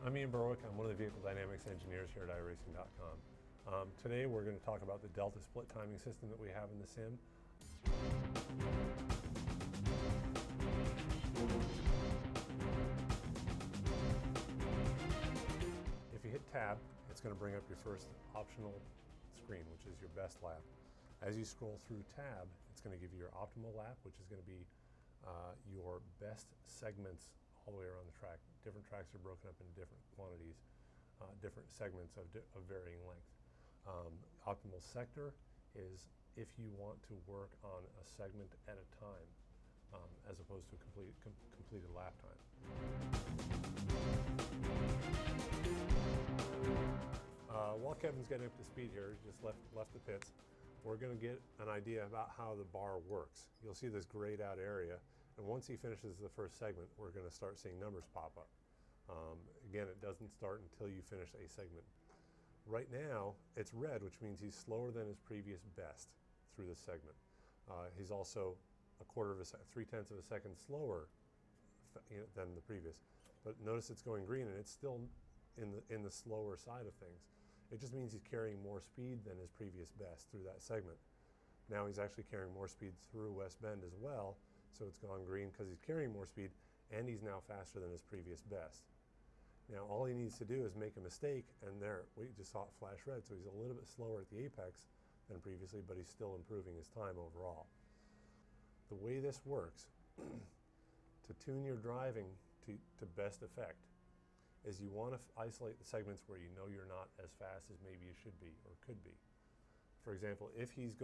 I'm Ian Berwick. I'm one of the vehicle dynamics engineers here at iRacing.com. Today we're going to talk about the delta split timing system that we have in the sim. If you hit tab, it's going to bring up your first optional screen, which is your best lap. As you scroll through tab, it's going to give you your optimal lap, which is going to be your best segments all the way around the track. Different tracks are broken up into different quantities, different segments of varying length. Optimal sector is if you want to work on a segment at a time, as opposed to a completed lap time. While Kevin's getting up to speed here, he just left the pits, we're going to get an idea about how the bar works. You'll see this grayed out area, and once he finishes the first segment, we're going to start seeing numbers pop up. Again, it doesn't start until you finish a segment. Right now, it's red, which means he's slower than his previous best through the segment. He's also 0.3 of a second slower than the previous. But notice it's going green, and it's still in the slower side of things. It just means he's carrying more speed than his previous best through that segment. Now he's actually carrying more speed through West Bend as well, so it's gone green because he's carrying more speed, and he's now faster than his previous best. Now all he needs to do is make a mistake, and there, we just saw it flash red, so he's a little bit slower at the apex than previously, but he's still improving his time overall. The way this works, to tune your driving to best effect, is you want to isolate the segments where you know you're not as fast as maybe you should be or could be. For example, if he's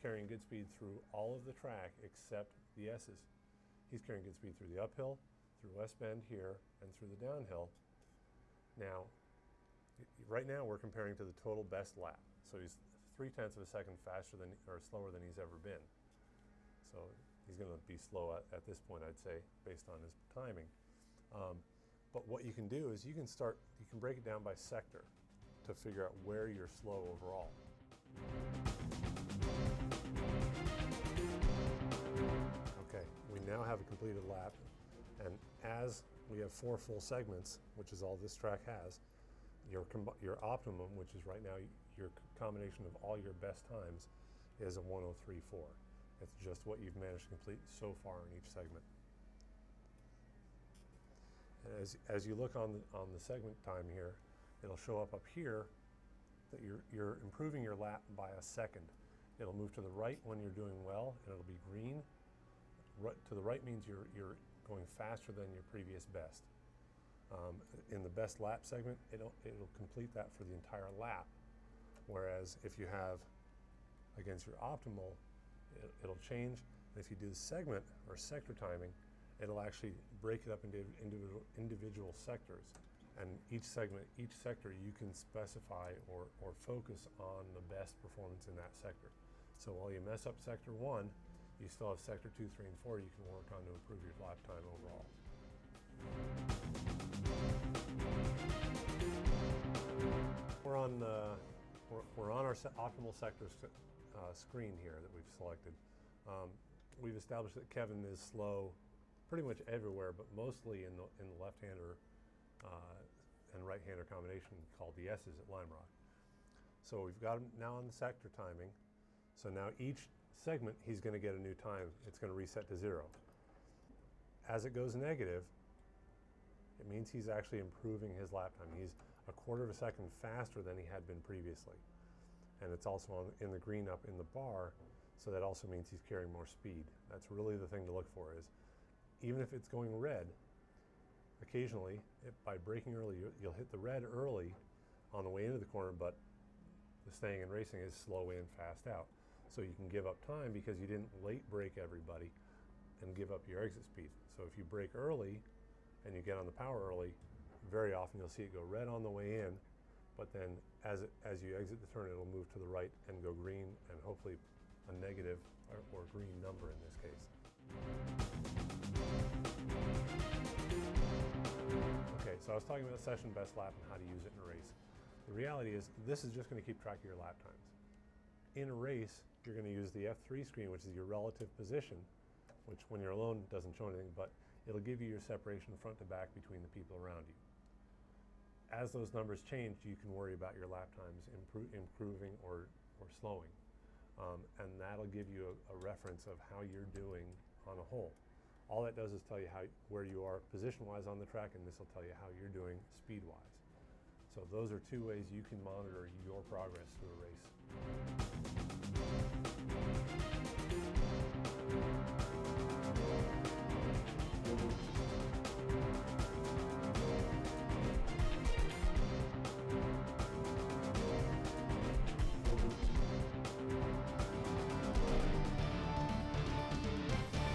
carrying good speed through all of the track except the S's, he's carrying good speed through the uphill, through West Bend here, and through the downhill. Now, right now we're comparing to the total best lap. So he's 0.3 of a second faster than or slower than he's ever been. So he's going to be slow at this point, I'd say, based on his timing. But what you can do is you can break it down by sector to figure out where you're slow overall. Okay, we now have a completed lap, and as we have 4 full segments, which is all this track has, your optimum, which is right now your combination of all your best times, is a 1:03.4. It's just what you've managed to complete so far in each segment. And as you look on the segment time here, it'll show up here that you're improving your lap by a second. It'll move to the right when you're doing well, and it'll be green. To the right means you're going faster than your previous best. In the best lap segment, it'll complete that for the entire lap. Whereas if you have against your optimal, it'll change. And if you do the segment or sector timing, it'll actually break it up into individual sectors. And each sector, you can specify or focus on the best performance in that sector. So while you mess up sector 1, you still have sector 2, 3, and 4 you can work on to improve your lap time overall. We're on our optimal sectors screen here that we've selected. We've established that Kevin is slow pretty much everywhere, but mostly in the left-hander and right-hander combination called the S's at Lime Rock. So we've got him now on the sector timing. So now each segment he's going to get a new time. It's going to reset to 0. As it goes negative, it means he's actually improving his lap time. He's 0.25 of a second faster than he had been previously. And it's also in the green up in the bar, so that also means he's carrying more speed. That's really the thing to look for, is even if it's going red, occasionally, by braking early, you'll hit the red early on the way into the corner, but the staying in racing is slow in, fast out. So you can give up time because you didn't late brake everybody and give up your exit speed. So if you brake early and you get on the power early, very often you'll see it go red on the way in, but then as you exit the turn, it'll move to the right and go green, and hopefully a negative or green number in this case. Okay, so I was talking about session best lap and how to use it in a race. The reality is this is just going to keep track of your lap times. In a race, you're going to use the F3 screen, which is your relative position, which when you're alone doesn't show anything, but it'll give you your separation front to back between the people around you. as those numbers change, you can worry about your lap times improving or slowing. And that'll give you a reference of how you're doing on a whole. All that does is tell you where you are position-wise on the track, and this will tell you how you're doing speed-wise. So those are two ways you can monitor your progress through a race.